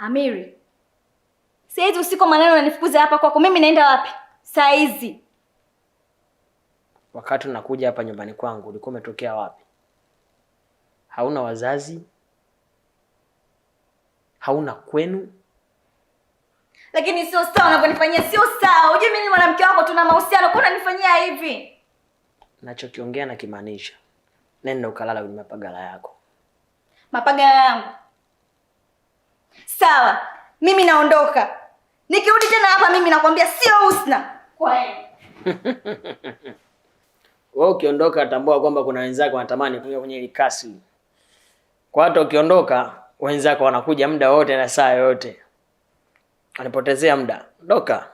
Amiri, saa hizi usiku maneno unanifukuza hapa kwako. Mimi naenda wapi saa hizi? Wakati unakuja hapa nyumbani kwangu ulikuwa umetokea wapi? Hauna wazazi? Hauna kwenu? Lakini sio sawa unavyonifanyia, sio sawa. Unajua mimi ni mwanamke wako, tuna mahusiano, kwa nini unanifanyia hivi? Nachokiongea na kimaanisha. Nenda ukalala kwenye mapagala yako. Mapagala yangu? Sawa, mimi naondoka. Nikirudi tena hapa mimi nakwambia sio Husna. Kwa hiyo wewe ukiondoka tambua kwamba kuna wenzako wanatamani kuingia kwenye ile kasri. Kwa hata ukiondoka wenzako wanakuja muda wote na saa yote. Anipotezea muda. Ondoka.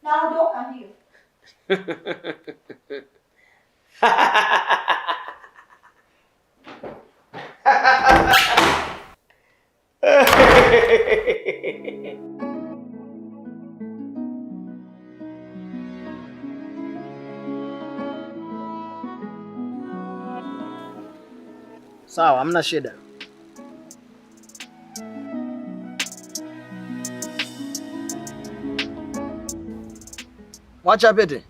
Naondoka ndio. Sawa, hamna shida. Mwacha apite.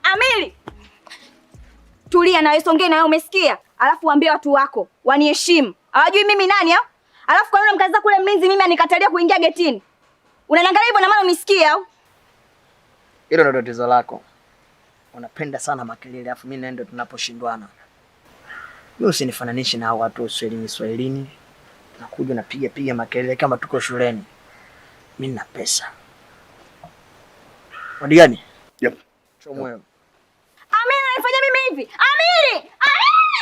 Amiri. Tulia na isongee na wewe, umesikia? Alafu waambie watu wako waniheshimu. Hawajui mimi nani au? Alafu kwa nini mkaza kule mlinzi mimi anikatalia kuingia getini? Unaniangalia hivyo na maana unisikia au? Hilo ndio tatizo lako. Unapenda sana makelele afu mimi naenda tunaposhindwana. Mimi usinifananishe na hao watu Swahilini. Nakuja napiga makelele kama tuko shuleni. Mimi nina pesa. Wadi gani? Yep. Chomwe. Amiri anifanya mimi hivi. Amiri! Amiri!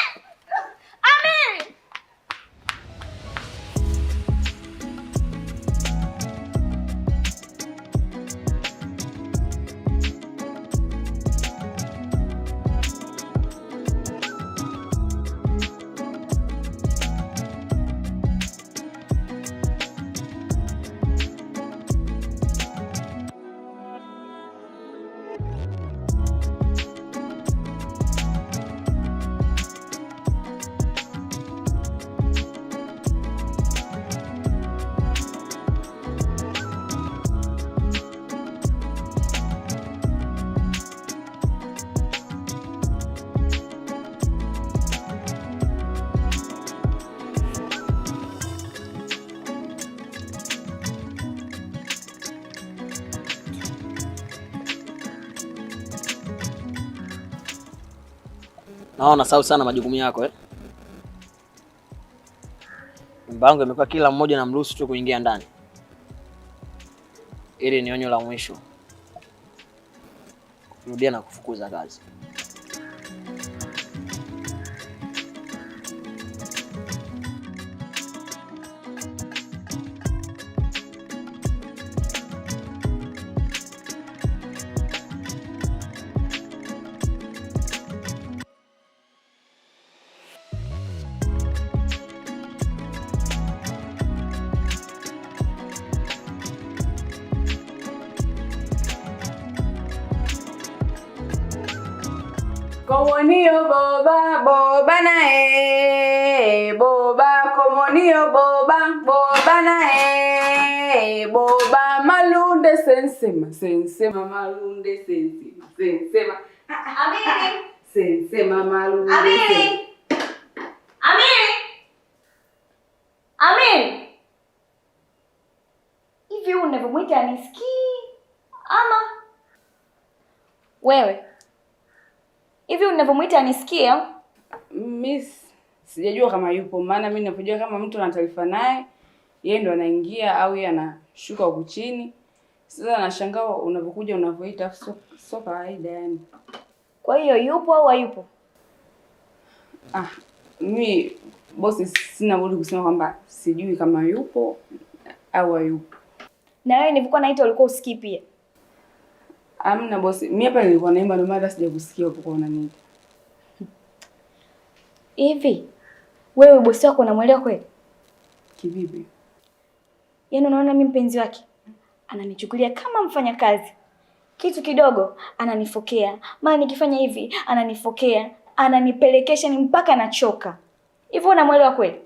Naona sawa sana majukumu yako Nyumba yangu imekuwa kila mmoja namruhusu tu kuingia ndani. Ili ni onyo la mwisho. Kurudia na kufukuza kazi. Komonio boba nae boba komonio boba nae boba malunde sensema malunde sensema Amiri! sensema malunde Amiri! Amiri! Hivi unavyomwita anisikii ama wewe? Hivi unavyomwita anisikia? Miss, sijajua kama yupo, maana mimi ninapojua kama mtu ana taarifa naye, yeye ndo anaingia au yeye anashuka huko chini. Sasa nashangaa unapokuja unavoita sio kawaida yani. Kwa hiyo yupo au hayupo? Mimi bosi sina budi kusema kwamba sijui kama yupo au hayupo. Na wewe nilikuwa naita ulikuwa usikii pia? Amna bosi, mimi hapa nilikuwa naimba ndio maana sijakusikia uko unaniita. Hivi wewe bosi wako unamwelewa kweli? Kivipi? Yaani unaona mimi mpenzi wake? ananichukulia kama mfanyakazi. Kitu kidogo ananifokea, maana nikifanya hivi ananifokea, ananipelekesha ni mpaka nachoka. Hivyo unamuelewa kweli?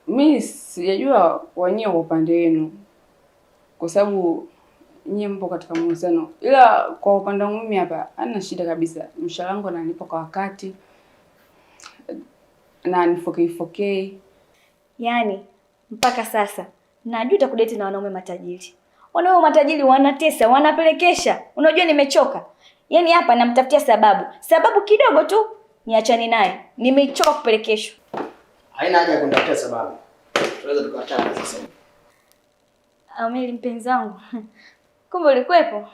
Mimi sijajua wenyewe kwa upande wenu, kwa sababu nyie mpo katika mahusiano, ila kwa upande wangu mimi hapa hana shida kabisa. Mshahara wangu ananipa kwa wakati na nifokei. Yaani mpaka sasa najuta kudeti na wanaume matajiri. Wanaume matajiri wanatesa, wanapelekesha. Unajua nimechoka. Yaani hapa namtafutia sababu kidogo tu niachane naye. Nimechoka kupelekeshwa. Haina haja ya kunitafutia sababu. Tunaweza tukaachana sasa. Ameli mpenzi wangu. Kumbe ulikuwepo?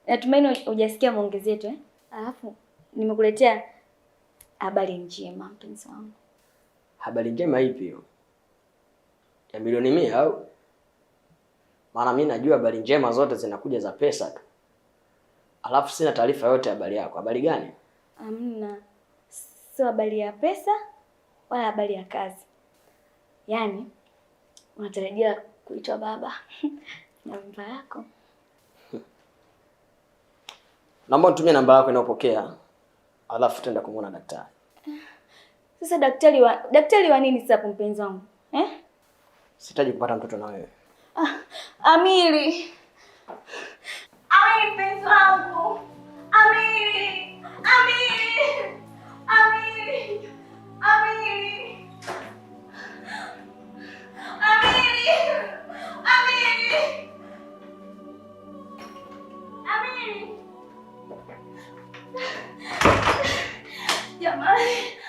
Natumaini hujasikia maongezi yetu Alafu nimekuletea habari njema mpenzi wangu. Habari njema ipi hiyo? Ya milioni 100 au? Maana mimi najua habari njema zote zinakuja za pesa tu. Alafu sina taarifa yote ya habari yako. Habari gani? Hamna. Sio habari ya pesa wala habari ya kazi. Yaani unatarajia kuitwa baba na mimba yako. Naomba nitumie namba yako inayopokea. Alafu tenda kumuona daktari. Sasa daktari wa nini sasa mpenzi wangu? Sitaji kupata mtoto na wewe. Amiri mpenzi wangu. Amiri. Jamani.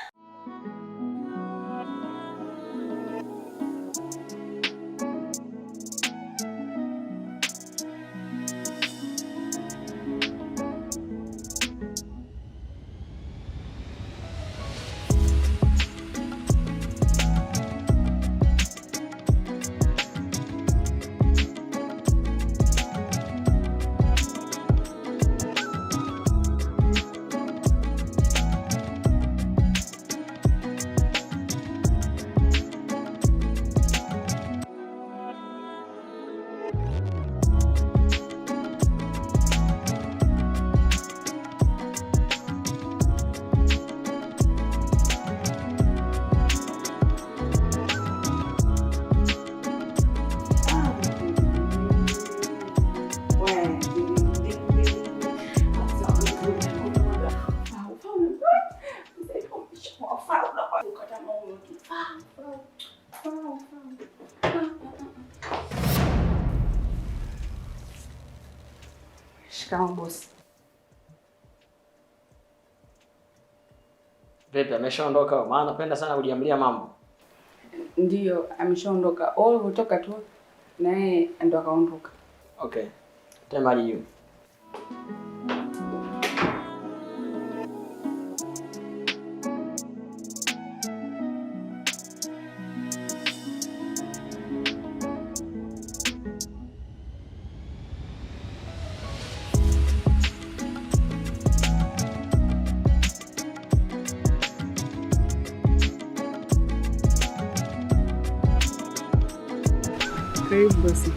Shikamoo boss. Vipi, ameshaondoka? Maana napenda sana kujiamlia mambo. Ndiyo, ameshaondoka. Ulivyotoka tu naye ndo akaondoka. Okay. Tema juu. Karibu bosi.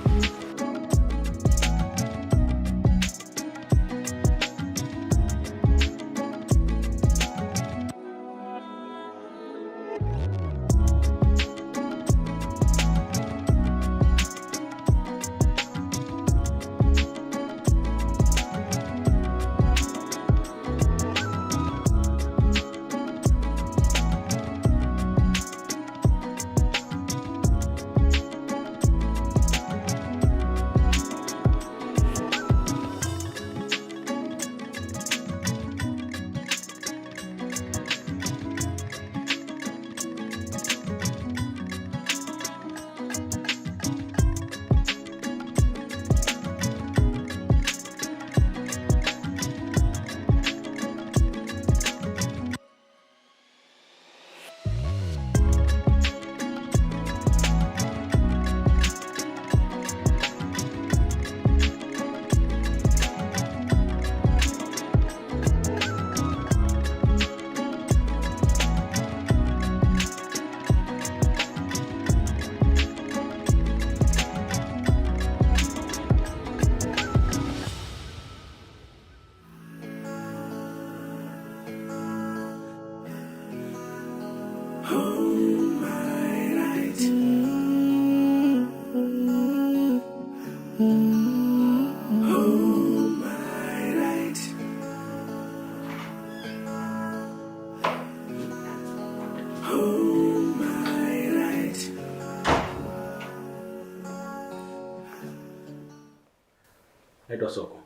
Naitwa Soko.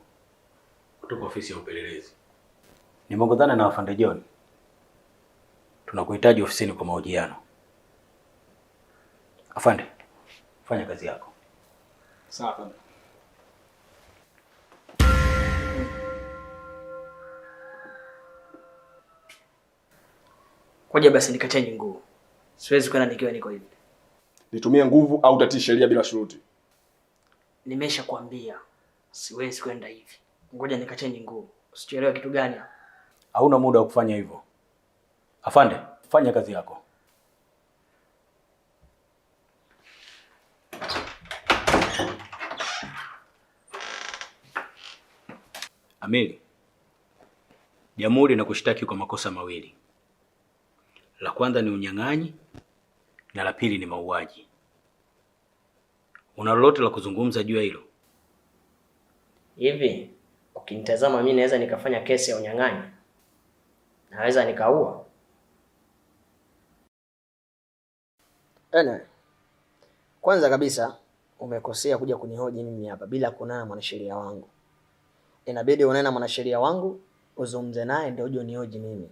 Kutoka ofisi ya upelelezi. Nimeongozana na afande John. Tunakuhitaji ofisini kwa mahojiano. Afande, fanya kazi yako. Sawa afande. Ngoja basi nikachange nguo. Siwezi kwenda nikiwa niko hivi. Nitumie nguvu au tatii sheria bila shuruti? Nimesha kuambia siwezi kwenda hivi. Ngoja nikachange nguo. Usichelewe kitu gani? Hauna muda wa kufanya hivyo. Afande, fanya kazi yako. Ameli, Jamhuri inakushtaki kwa makosa mawili. La kwanza ni unyang'anyi na la pili ni mauaji. Una lolote la kuzungumza juu ya hilo? Hivi, ukinitazama mimi naweza nikafanya kesi ya unyang'anyi? Naweza nikaua? Kwanza kabisa umekosea kuja kunihoji mimi hapa bila kuonana na mwanasheria wangu. Inabidi uonane na mwanasheria wangu, uzungumze naye ndio uje unihoji mimi.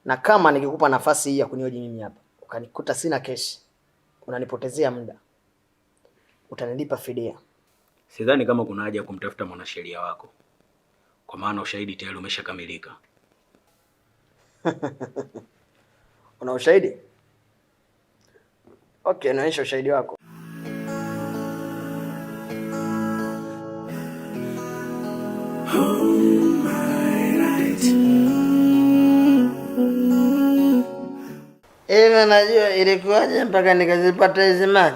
Na kama nikikupa nafasi hii ya kunihoji mimi hapa, ukanikuta sina kesi, unanipotezea muda, utanilipa fidia. Sidhani kama kuna haja ya kumtafuta mwanasheria wako. Kwa maana ushahidi tayari umeshakamilika. Una ushahidi? Okay, naonyesha ushahidi wako. Najua ilikuwaje mpaka nikazipata hizi mali.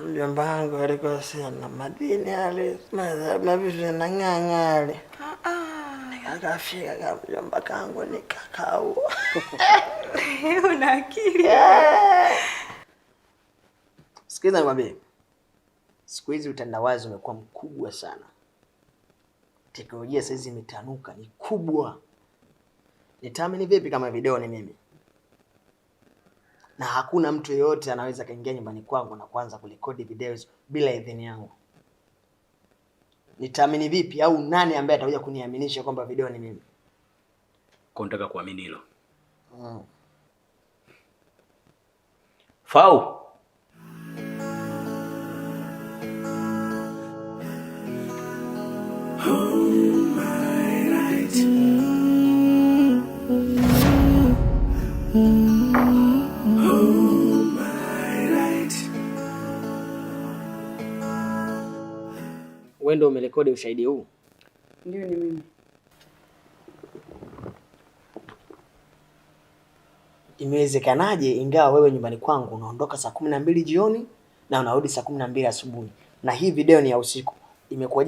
Mjomba wangu alikuwa sana madini ale, mavitu na ng'ang'ale. Nikakafika kama mjomba kangu nikakaua. Una akili. Sikiza nikwambie. Siku hizi utandawazi umekuwa mkubwa sana. Teknolojia sasa imetanuka, ni kubwa. Nitaamini vipi kama video ni mimi? Na hakuna mtu yeyote anaweza kaingia nyumbani kwangu na kuanza kurekodi videos bila idhini yangu. Nitaamini vipi au nani ambaye atakuja kuniaminisha kwamba video ni mimi? Kwa nataka kuamini hilo. Fau. Wewe ndio umerekodi ushahidi huu? Ndio, ni mimi. Imewezekanaje ingawa wewe nyumbani kwangu unaondoka saa 12 jioni na unarudi saa 12 asubuhi na hii video ni ya usiku?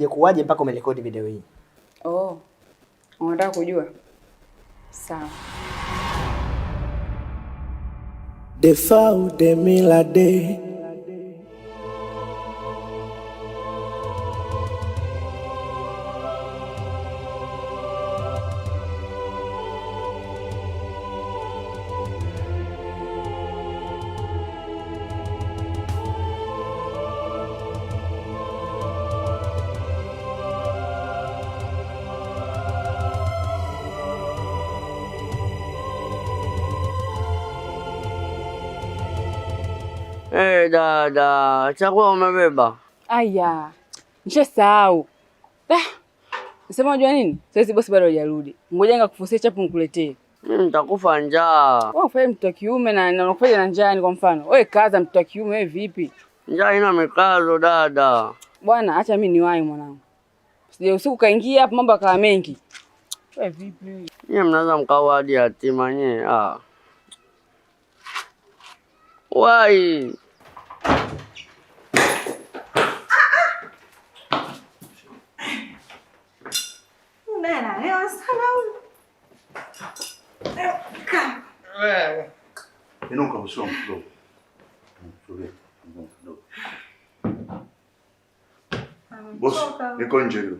Kuwaje mpaka umerekodi video hii? Oh. Unataka kujua? Sawa. Defau de milade. Dada, chakula umebeba? Aya, nishasahau. Nasema unajua nini? Sasa bosi bado hajarudi. Ngoja ngakufusia chapu nikuletee. Mimi nitakufa njaa. Wewe ufanye mtoto wa kiume na unakufanya na njaa, ni kwa mfano. Wewe kaza mtoto wa kiume, wewe vipi? Njaa ina mikazo dada. Bwana acha mimi niwahi mwanangu. Sije usiku kaingia hapo mambo yakawa mengi. Wewe vipi? Nyie mnaweza mkaua hadi yatima nyie. Wai. Nena, leo sana huyu. Wewe. Inuka usome kidogo. Bosi, niko nje leo.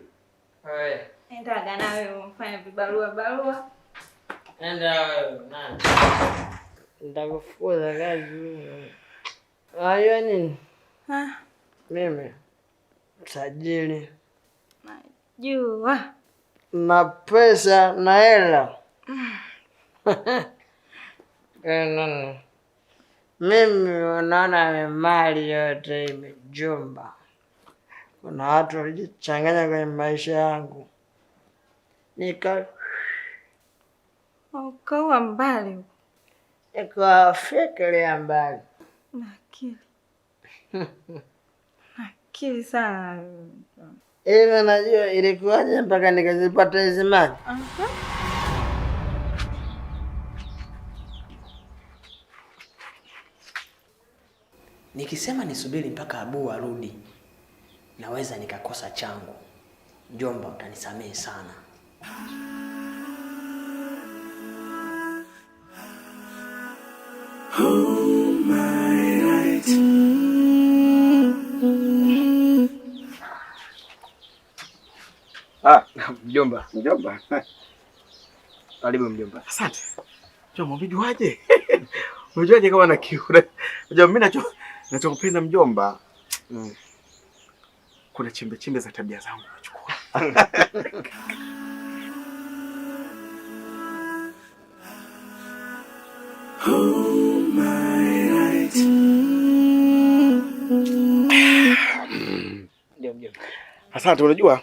Wewe. Endaga na wewe mfanye vibarua. Enda wewe, nani? Nitakufukuza kazi wewe. Unajua nini? Mimi tajiri. Najua. Na pesa na hela. Nani? Mimi unaona mali yote imejumba. Kuna watu walijichanganya kwenye maisha yangu. Ukawa mbali. Nikawafikiria mbali. Nakili. Nakili sana. Hivi najua ilikuwaje mpaka nikazipata hizi mali. Nikisema nisubiri mpaka Abu arudi, naweza nikakosa changu. Mjomba, utanisamehe sana. Mjomba. Karibu mjomba. Asante. Mjomba, umejuaje? Umejuaje kama na kiu? Mjomba, mimi nachokupenda mjomba. Kuna chembe za tabia zangu nachukua. Asante. Unajua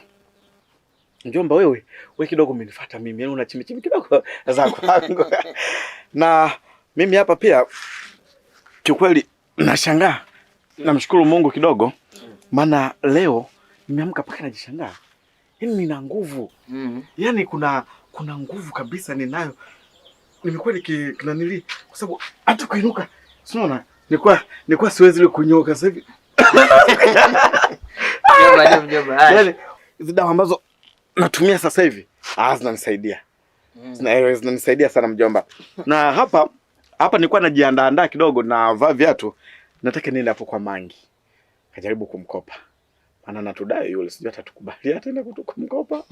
mjomba, wewe kidogo umenifuata mimi, yaani una chimbi kidogo zako. Na mimi hapa pia kiukweli nashangaa. Namshukuru Mungu kidogo, maana leo nimeamka paka najishangaa. Yaani nina nguvu. Yaani kuna nguvu kabisa ninayo. Nimekuwa nikinanili kwa sababu hata kuinuka, unaona? Nilikuwa siwezi ile kunyoka sasa hivi. Yaani hizo dawa ambazo natumia sasa hivi zinanisaidia. Zinanisaidia sana mjomba. Na hapa nilikuwa najiandaa kidogo na vaa viatu. Nataka niende hapo kwa Mangi. Kajaribu kumkopa. Maana natudai yule, sijui atatukubali tena kumkopa.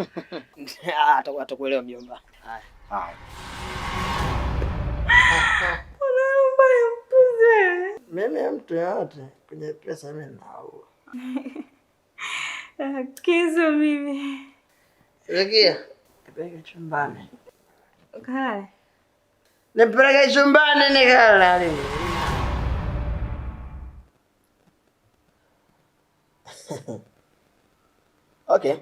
Atakuelewa mjomba. Haya. Mimi mtu yote kwenye pesa mimi naua. Kizo mimi. Regia, nipeleke chumbani. Kale. Nipeleke chumbani nikala. Okay.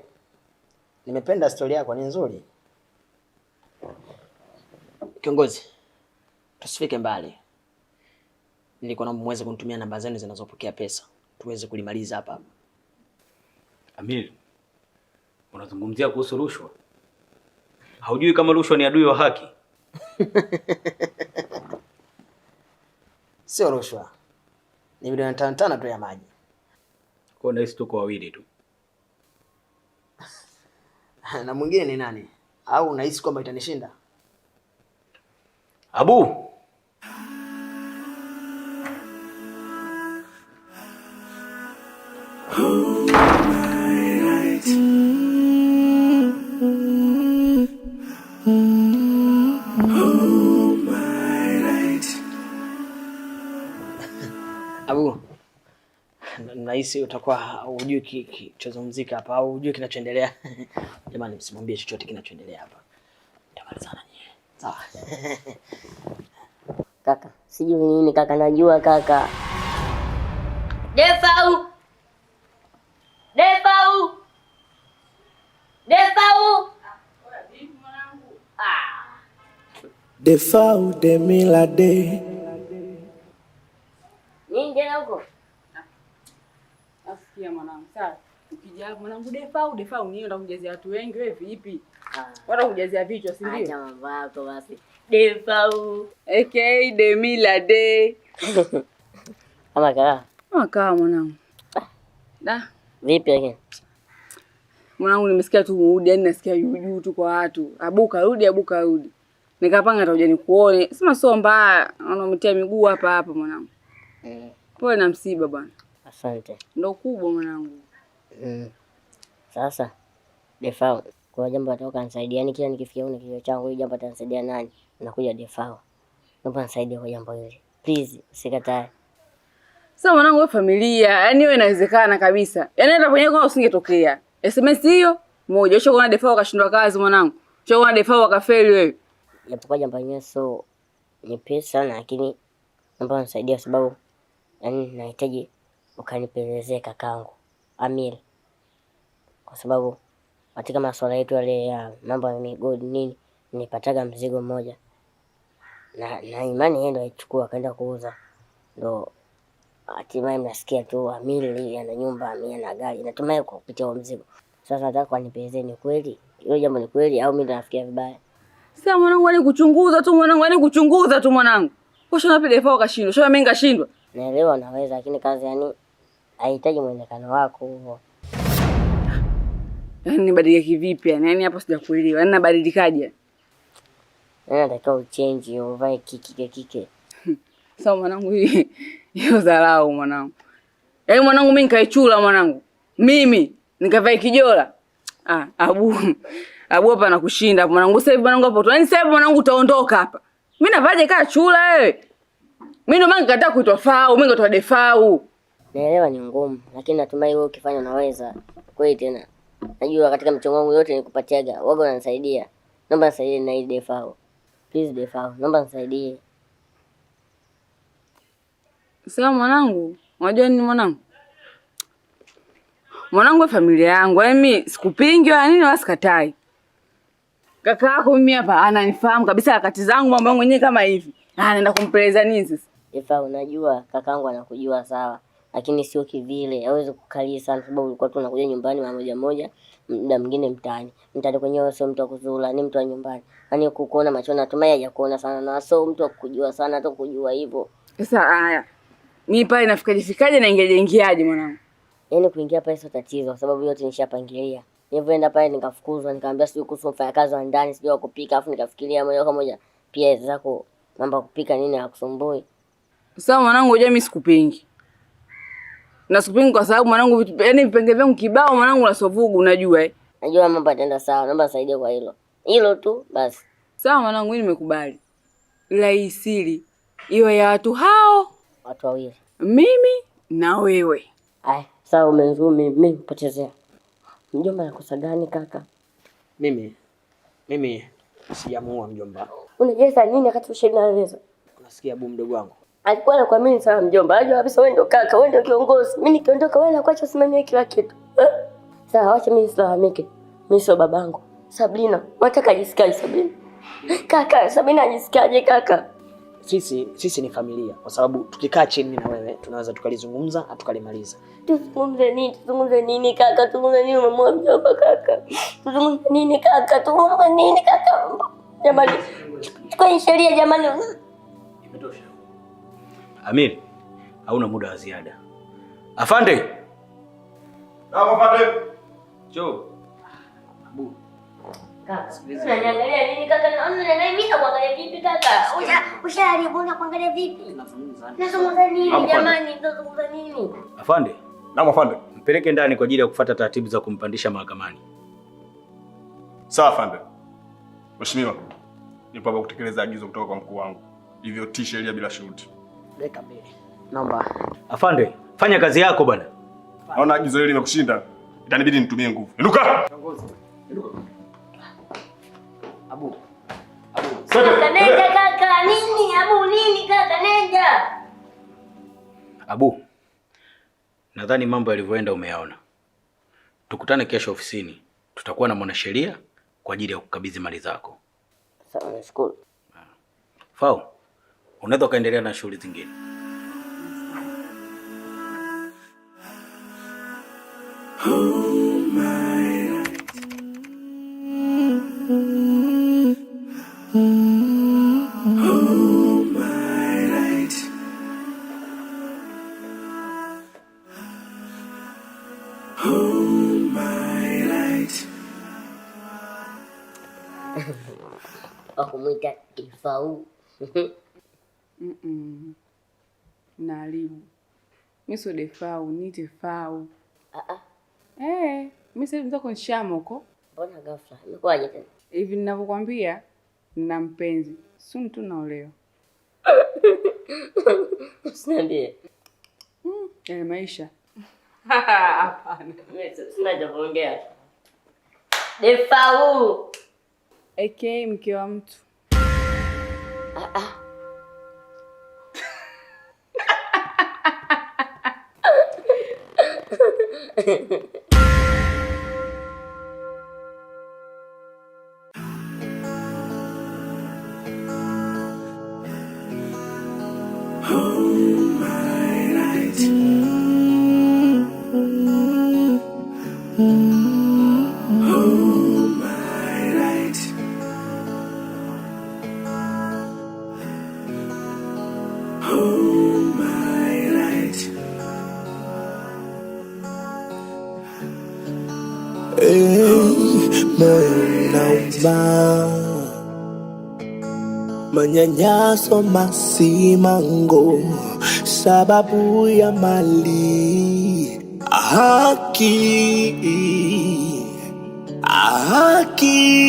Nimependa story yako, ni nzuri. Kiongozi, tusifike mbali. Nilikuwa naomba muweze kunitumia namba zenu zinazopokea pesa tuweze kulimaliza hapa. Amir, unazungumzia kuhusu rushwa? Haujui kama rushwa ni adui wa haki? Sio rushwa. Ni milioni 5 tu ya maji. Kwa nini tuko wawili tu? Na mwingine ni nani? Au unahisi kwamba itanishinda? Abu. Abu, nahisi utakuwa hujui kilichozungumzika hapa au hujui kinachoendelea. Jamani, msimwambie chochote kinachoendelea hapa. Tutamalizana nyie. Sawa. Kaka, sijui nini kaka, najua kaka. Defau! Defau de milade. Nini tena huko? Asikia mwanangu, sawa. Ukija mwanangu Defau nini unataka kujazia watu wengi wewe vipi? Wala kujazia vichwa, si ndio? Acha mambo yako basi. Defau. Okay, Demilade. Kama kaa. Kaa mwanangu. Da. Vipi yake? Mwanangu nimesikia tu urudi, yani nasikia juu tu kwa watu. Abu karudi. Nikapanga atakuja nikuone. Sema sio mbaya, anametia miguu hapa mwanangu. Pole na msiba bwana. Asante. Ndio kubwa mwanangu. Sasa Defau, kwa jambo atoka nisaidia, yani kila nikifikia una kilio changu, hii jambo atanisaidia nani? Nakuja Defau. Naomba nisaidie kwa jambo hili. Please, usikatae. Sasa mwanangu, wewe familia, yaani wewe inawezekana kabisa. Yaani hata kwenye kwa usingetokea. SMS hiyo moja, usho kuna Defao akashindwa kazi mwanangu. Usho kuna Defao akafeli wewe. Japokuwa jambo lenyewe so nyepesi sana, lakini naomba unisaidie kwa sababu yaani nahitaji ukanipelezee kakangu Amil. Kwa sababu katika masuala yetu yale ya mambo ya migodi nini, nilipataga mzigo mmoja. Na imani yeye ndo aichukua akaenda kuuza. Ndo hatimaye mnasikia tu Amil ana nyumba, Amil ana gari. Natumai kwa kupitia huo mzigo. Sasa nataka kanipelezee, ni kweli? Hilo jambo ni kweli au mimi ndo nafikia vibaya? Sasa mwanangu, ani kuchunguza tu mwanangu, ani kuchunguza tu mwanangu. Posho na Defao akashindwa, sio mimi ngashindwa. Naelewa naweza, lakini kazi yani haihitaji muonekano wako huo. Yaani nibadilike kivipi yani? Yaani hapo sijakuelewa. Yaani nabadilikaje? Nataka uchange, uvae kike. Sasa mwanangu, hiyo dharau mwanangu. Yaani mwanangu mimi nikaichula mwanangu. Mimi nikavae kijola. Abu hapa nakushinda mwanangu. Sasa hivi mwanangu hapo tu. Yaani sasa hivi mwanangu utaondoka hapa. Mimi navaje kaa chula wewe? Mimi ndo maana nikataa kuitwa Fau, mimi ngotoa Defau. Naelewa ni ngumu, lakini natumai wewe ukifanya unaweza. Kweli tena. Najua katika mchongo wangu yote nikupatiaga, wewe unanisaidia. Naomba nisaidie na hii Defau. Please Defau, naomba nisaidie. Sasa mwanangu, unajua nini mwanangu? Mwanangu familia yangu, yaani mimi sikupingi wala nini wala sikatai. Kaka yako mimi hapa ananifahamu kabisa harakati zangu, mambo yangu yenyewe kama hivi. Anaenda kumpeleza nini sasa? Defau, unajua kakangu anakujua sawa, lakini sio kivile. Hawezi kukalia sana sababu ulikuwa tu unakuja nyumbani mara moja, muda mwingine mtaani. Mtaani kwenyewe sio mtu wa kuzula, ni mtu wa nyumbani. Yaani kukuona machoni, natumai hajakuona sana na sio mtu wa kukujua sana, hata kujua hivyo. Sasa haya. Mimi pale nafikaje na ingiaje mwanangu? Yaani kuingia pale sio tatizo kwa sababu yote nishapangilia. Nilipoenda pale nikafukuzwa, nikamwambia sio kuhusu mfanyakazi wa ndani, sijui kupika, afu nikafikiria moja kwa moja pia zako mambo kupika nini hakusumbui. Sasa mwanangu, unajua mimi sikupingi. Na sikupingi kwa sababu mwanangu yaani vipenge vyangu kibao mwanangu la sovugu unajua Najua mambo yataenda sawa, naomba nisaidie kwa hilo. Hilo tu basi. Sawa mwanangu, mimi nimekubali. Ila hii siri iwe ya watu hao, watu wawili. Mimi na wewe. Ai, sawa umenzuru mimi potezea. Mjomba anakosa gani kaka? Mimi sijamuua mjomba. Unajeza nini wakati ushainaeleza? Unasikia bu mdogo wangu? Alikuwa anakuamini sana mjomba. Unajua kabisa wewe ndio kaka, wewe ndio kiongozi. Mimi nikiondoka wewe unakuacha usimamie kila kitu. Sawa, acha mimi nislahamike. Mimi sio babangu. Sabrina, unataka jisikie Sabrina? Kaka, Sabrina ajisikiaje kaka? Sisi ni familia kwa sababu tukikaa chini na wewe tunaweza tukalizungumza na tukalimaliza. Tuzungumze nini kaka? Tuzungumze nini mama mjomba kaka? Tuzungumze nini kaka? Jamani, kwa sheria jamani. Imetosha. Amir, hauna muda wa ziada. Afande. Naam afande. Njoo. Abu. Kaka, unaniangalia nini kaka? Naona mimi nakuangalia vipi kaka? Ushaharibu na kuangalia vipi? Nazungumza nini jamani? Nazungumza nini? Afande. Naam afande. Mpeleke ndani kwa ajili ya kufuata taratibu za kumpandisha mahakamani. Sawa afande. Mheshimiwa, nipo hapa kutekeleza agizo kutoka kwa mkuu wangu. Hivyo tii sheria bila shuruti. Dakika mbili. Naomba. Afande, fanya kazi yako bwana. Naona agizo hili limekushinda. Itanibidi nitumie nguvu. Inuka. Inuka. Abu. Kaka nenda kaka, nini? Abu nini kaka nenda? Abu. Nadhani mambo yalivyoenda umeyaona. Tukutane kesho ofisini. Tutakuwa na mwanasheria kwa ajili ya kukabidhi mali zako. Sawa, nashukuru. Fau, unaweza kaendelea na shughuli zingine. Wakumwita Defau. Nalibu. Mimi sio Defau, ni Defau. Mimi sasa nitaka kunishama huko. Mbona ghafla? Imekuwaje tena? Hivi ninavyokuambia nina mpenzi. Soon tu naolewa. Usiniambie. ya maisha. Hapana. Sina cha kuongea. Defau. AK mke wa mtu. Manyanyaso masimango sababu ya mali haki haki